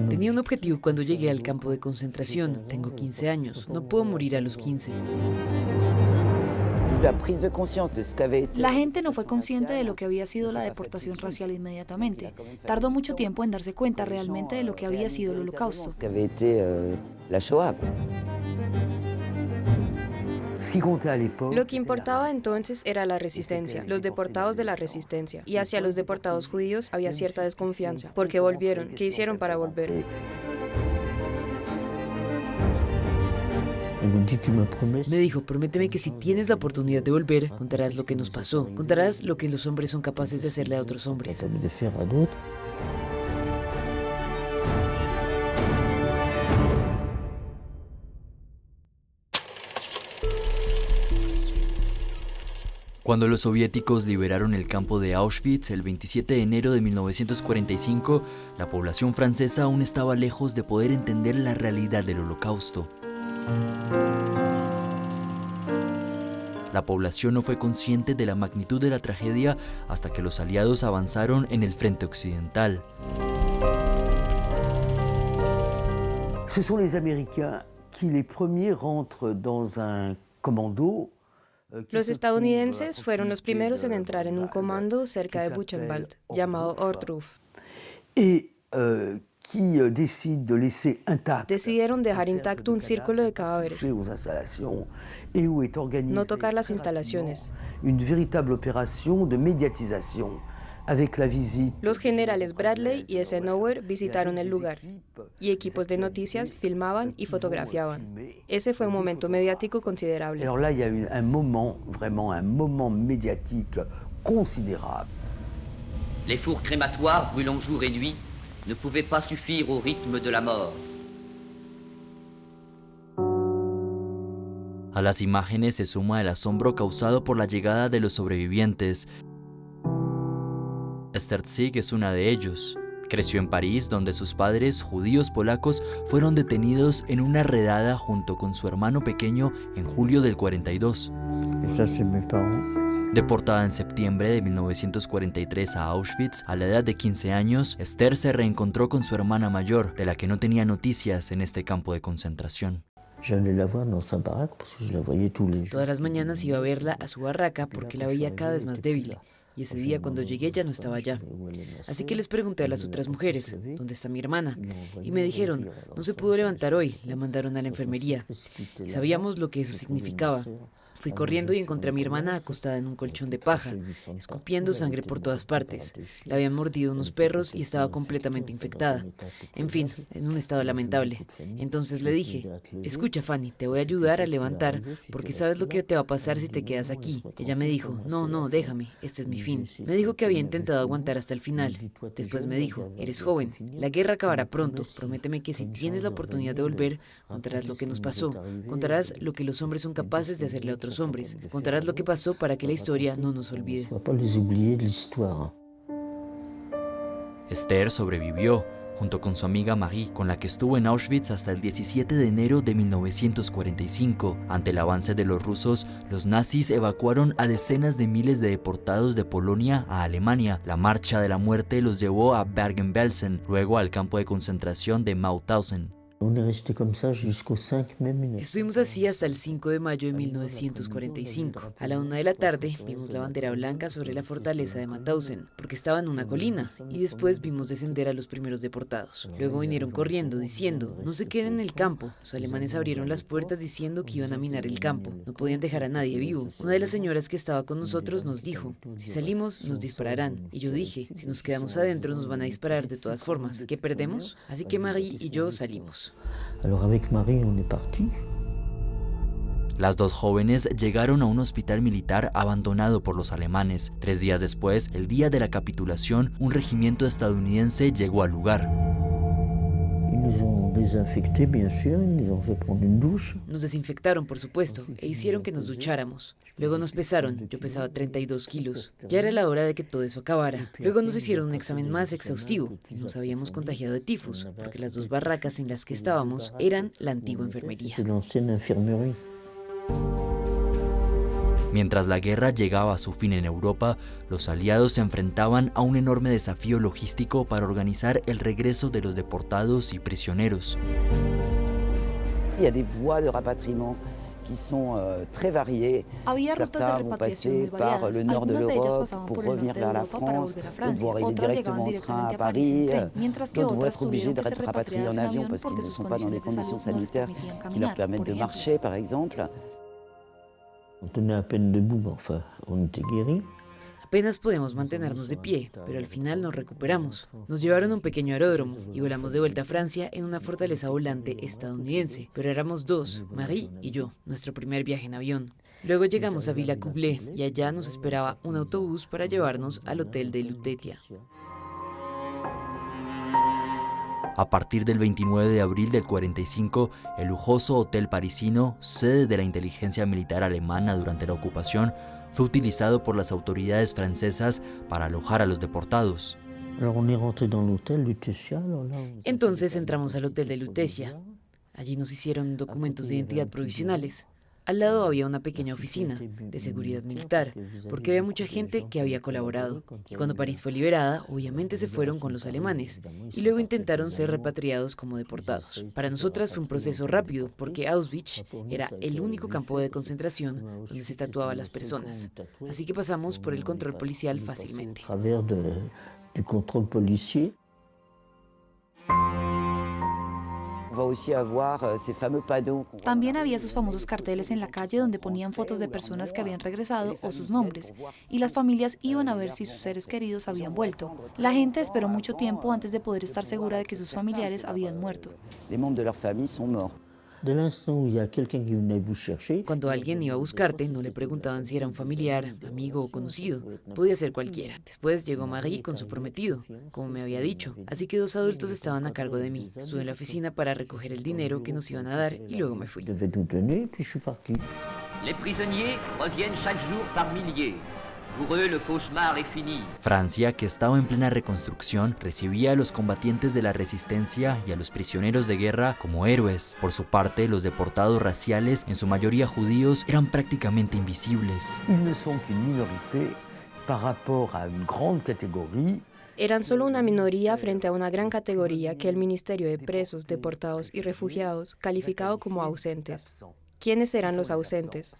Tenía un objetivo cuando llegué al campo de concentración. Tengo 15 años. No puedo morir a los 15. La gente no fue consciente de lo que había sido la deportación racial inmediatamente. Tardó mucho tiempo en darse cuenta realmente de lo que había sido el Holocausto. Lo que importaba entonces era la resistencia, los deportados de la resistencia. Y hacia los deportados judíos había cierta desconfianza. ¿Por qué volvieron? ¿Qué hicieron para volver? Me dijo, prométeme que si tienes la oportunidad de volver, contarás lo que nos pasó. Contarás lo que los hombres son capaces de hacerle a otros hombres. Cuando los soviéticos liberaron el campo de Auschwitz el 27 de enero de 1945, la población francesa aún estaba lejos de poder entender la realidad del Holocausto. La población no fue consciente de la magnitud de la tragedia hasta que los aliados avanzaron en el frente occidental. Ce sont les Américains qui les premiers rentrent dans un commando. Los estadounidenses fueron los primeros en entrar en un comando cerca de Buchenwald, llamado Ortruf. Decidieron dejar intacto un círculo de cadáveres, no tocar las instalaciones. Los generales Bradley y Eisenhower visitaron el lugar y equipos de noticias filmaban y fotografiaban. Ese fue un momento mediático considerable. Alors là, il y a eu un moment, vraiment un moment médiatique considérable. Les fours crématoires brûlant jour et nuit ne pouvaient pas suffire au rythme de la mort. A las imágenes se suma el asombro causado por la llegada de los sobrevivientes. Esther Zig es una de ellos. Creció en París, donde sus padres, judíos polacos, fueron detenidos en una redada junto con su hermano pequeño en julio del 42. Deportada en septiembre de 1943 a Auschwitz, a la edad de 15 años, Esther se reencontró con su hermana mayor, de la que no tenía noticias en este campo de concentración. Todas las mañanas iba a verla a su barraca porque la veía cada vez más débil. Y ese día cuando llegué ya no estaba allá. Así que les pregunté a las otras mujeres, ¿dónde está mi hermana? Y me dijeron, no se pudo levantar hoy, la mandaron a la enfermería. Y sabíamos lo que eso significaba. Fui corriendo y encontré a mi hermana acostada en un colchón de paja, escupiendo sangre por todas partes. La habían mordido unos perros y estaba completamente infectada. En fin, en un estado lamentable. Entonces le dije, escucha Fanny, te voy a ayudar a levantar porque sabes lo que te va a pasar si te quedas aquí. Ella me dijo, no, déjame, este es mi fin. Me dijo que había intentado aguantar hasta el final. Después me dijo, eres joven, la guerra acabará pronto. Prométeme que si tienes la oportunidad de volver, contarás lo que nos pasó. Contarás lo que los hombres son capaces de hacerle a otros hombres. Contarás lo que pasó para que la historia no nos olvide. Esther sobrevivió, junto con su amiga Marie, con la que estuvo en Auschwitz hasta el 17 de enero de 1945. Ante el avance de los rusos, los nazis evacuaron a decenas de miles de deportados de Polonia a Alemania. La marcha de la muerte los llevó a Bergen-Belsen, luego al campo de concentración de Mauthausen. Estuvimos así hasta el 5 de mayo de 1945. A la 1 de la tarde vimos la bandera blanca sobre la fortaleza de Mauthausen, porque estaba en una colina, y después vimos descender a los primeros deportados. Luego vinieron corriendo diciendo, no se queden en el campo. Los alemanes abrieron las puertas diciendo que iban a minar el campo. No podían dejar a nadie vivo. Una de las señoras que estaba con nosotros nos dijo, si salimos nos dispararán. Y yo dije, si nos quedamos adentro nos van a disparar de todas formas. ¿Qué perdemos? Así que Marie y yo salimos. Alors avec Marie, on est parti. Las dos jóvenes llegaron a un hospital militar abandonado por los alemanes. 3 días después, el día de la capitulación, un regimiento estadounidense llegó al lugar. Nos desinfectaron, por supuesto, e hicieron que nos ducháramos. Luego nos pesaron, yo pesaba 32 kilos. Ya era la hora de que todo eso acabara. Luego nos hicieron un examen más exhaustivo y nos habíamos contagiado de tifus, porque las 2 barracas en las que estábamos eran la antigua enfermería. Mientras la guerra llegaba a su fin en Europa, los aliados se enfrentaban a un enorme desafío logístico para organizar el regreso de los deportados y prisioneros. Había rutas de repatriación muy variadas. Algunas de ellas pasaban por el norte de Europa para volver a Francia, otras llegaban directamente a París en tren, mientras que otras tuvieron que ser repatriadas en avión porque sus condiciones de salud no les permitían caminar, por ejemplo. On tenait à peine debout, mais enfin, on était guéris. Apenas podemos mantenernos de pie, pero al final nos recuperamos. Nos llevaron a un pequeño aeródromo y volamos de vuelta a Francia en una fortaleza volante estadounidense, pero éramos dos, Marie y yo, nuestro primer viaje en avión. Luego llegamos a Villacoublay y allá nos esperaba un autobús para llevarnos al hotel de Lutetia. A partir del 29 de abril del 45, el lujoso hotel parisino, sede de la inteligencia militar alemana durante la ocupación, fue utilizado por las autoridades francesas para alojar a los deportados. Entonces entramos al hotel de Lutetia. Allí nos hicieron documentos de identidad provisionales. Al lado había una pequeña oficina de seguridad militar, porque había mucha gente que había colaborado. Y cuando París fue liberada, obviamente se fueron con los alemanes, y luego intentaron ser repatriados como deportados. Para nosotras fue un proceso rápido, porque Auschwitz era el único campo de concentración donde se tatuaban a las personas. Así que pasamos por el control policial fácilmente. También había sus famosos carteles en la calle donde ponían fotos de personas que habían regresado o sus nombres, y las familias iban a ver si sus seres queridos habían vuelto. La gente esperó mucho tiempo antes de poder estar segura de que sus familiares habían muerto. Cuando alguien iba a buscarte, no le preguntaban si era un familiar, amigo o conocido. Podía ser cualquiera. Después llegó Marie con su prometido, como me había dicho. Así que 2 adultos estaban a cargo de mí. Estuve en la oficina para recoger el dinero que nos iban a dar y luego me fui. Les prisonniers reviennent chaque jour par milliers. Pour eux, le cauchemar est fini. Francia, que estaba en plena reconstrucción, recibía a los combatientes de la resistencia y a los prisioneros de guerra como héroes. Por su parte, los deportados raciales, en su mayoría judíos, eran prácticamente invisibles. Eran solo una minoría frente a una gran categoría que el Ministerio de Presos, Deportados y Refugiados calificado como ausentes. ¿Quiénes eran los ausentes?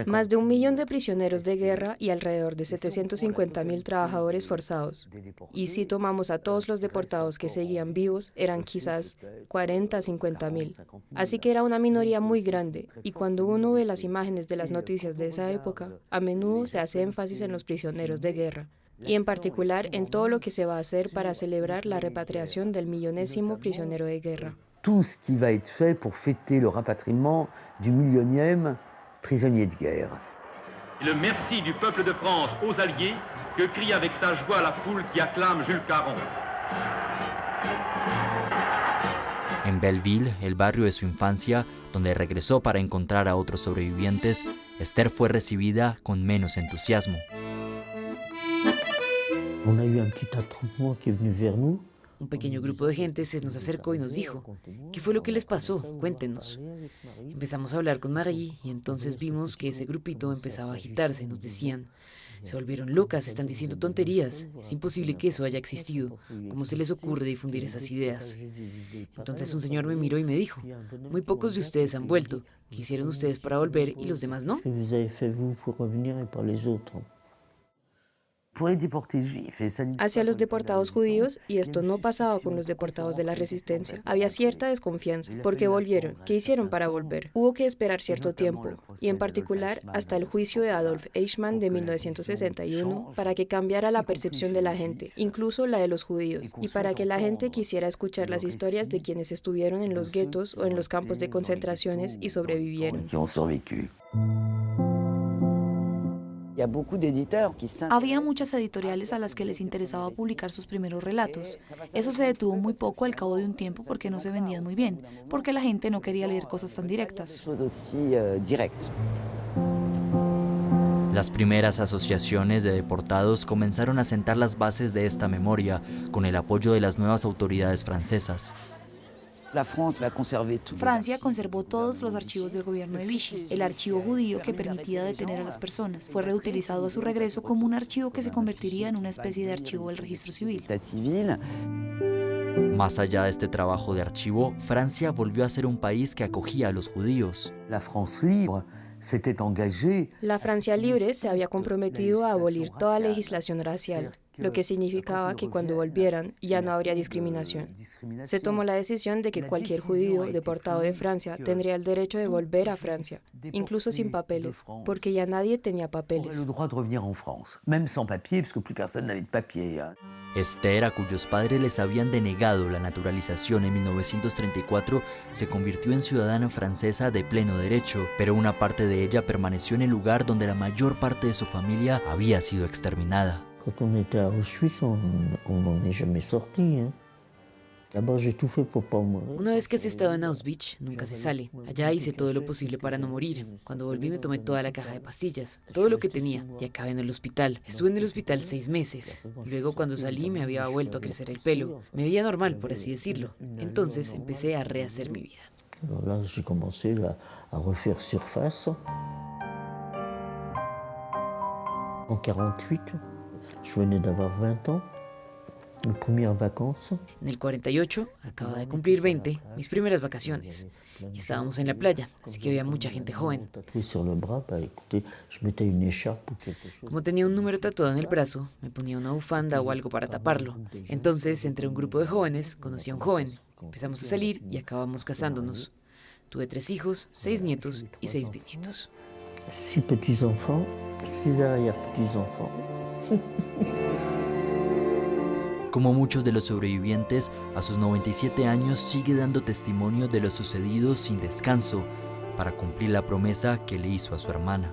Más de 1 millón de prisioneros de guerra y alrededor de 750.000 trabajadores forzados. Y si tomamos a todos los deportados que seguían vivos, eran quizás 40 a 50.000. Así que era una minoría muy grande, y cuando uno ve las imágenes de las noticias de esa época, a menudo se hace énfasis en los prisioneros de guerra, y en particular en todo lo que se va a hacer para celebrar la repatriación del 1.000.000º prisionero de guerra. Tout ce qui va être fait pour fêter le rapatriement du 1.000.000e prisonnier de guerre. Le merci du peuple de France aux Alliés que crie avec sa joie la foule qui acclame Jules Caron. En Belleville, el barrio de su infancia, donde regresó para encontrar a otros sobrevivientes, Esther fue recibida con menos entusiasmo. On a eu un petit attroupement qui est venu vers nous. Un pequeño grupo de gente se nos acercó y nos dijo, ¿qué fue lo que les pasó? Cuéntenos. Empezamos a hablar con Marie y entonces vimos que ese grupito empezaba a agitarse. Nos decían, se volvieron locas, están diciendo tonterías. Es imposible que eso haya existido. ¿Cómo se les ocurre difundir esas ideas? Entonces un señor me miró y me dijo, muy pocos de ustedes han vuelto. ¿Qué hicieron ustedes para volver y los demás no? Hacia los deportados judíos, y esto no pasaba con los deportados de la resistencia, había cierta desconfianza, porque volvieron. ¿Qué hicieron para volver? Hubo que esperar cierto tiempo, y en particular hasta el juicio de Adolf Eichmann de 1961, para que cambiara la percepción de la gente, incluso la de los judíos, y para que la gente quisiera escuchar las historias de quienes estuvieron en los guetos o en los campos de concentraciones y sobrevivieron. Había muchas editoriales a las que les interesaba publicar sus primeros relatos. Eso se detuvo muy poco al cabo de un tiempo porque no se vendían muy bien, porque la gente no quería leer cosas tan directas. Las primeras asociaciones de deportados comenzaron a sentar las bases de esta memoria con el apoyo de las nuevas autoridades francesas. Francia conservó todos los archivos del gobierno de Vichy. El archivo judío que permitía detener a las personas fue reutilizado a su regreso como un archivo que se convertiría en una especie de archivo del registro civil. Más allá de este trabajo de archivo, Francia volvió a ser un país que acogía a los judíos. La Francia libre se había comprometido a abolir toda legislación racial, lo que significaba que cuando volvieran ya no habría discriminación. Se tomó la decisión de que cualquier judío deportado de Francia tendría el derecho de volver a Francia, incluso sin papeles, porque ya nadie tenía papeles. Esther, a cuyos padres les habían denegado la naturalización en 1934, se convirtió en ciudadana francesa de pleno derecho, pero una parte de ella permaneció en el lugar donde la mayor parte de su familia había sido exterminada. Quand on était à Auschwitz, on n'en est jamais sorti. D'abord, j'ai tout fait pour pas mourir. Una vez que has estado en Auschwitz, nunca se sale. Allá hice todo lo posible para no morir. Cuando volví me tomé toda la caja de pastillas, todo lo que tenía, y acabé en el hospital. Estuve en el hospital 6 meses. Luego, cuando salí, me había vuelto a crecer el pelo. Me veía normal, por así decirlo. Entonces empecé a rehacer mi vida. Alors là, j'ai commencé à refaire surface. En 48, je venais d'avoir 20 ans. Mis primeras vacances. En el 48, acababa de cumplir 20, mis primeras vacaciones. Y estábamos en la playa, así que había mucha gente joven. Como tenía un número tatuado en el brazo, me ponía una bufanda o algo para taparlo. Entonces, entre un grupo de jóvenes, conocí a un joven. Empezamos a salir y acabamos casándonos. Tuve 3 hijos, 6 nietos y 6 bisnietos. 6 petits-enfants, 6 arrière-petits-enfants. Como muchos de los sobrevivientes, a sus 97 años sigue dando testimonio de lo sucedido sin descanso para cumplir la promesa que le hizo a su hermana.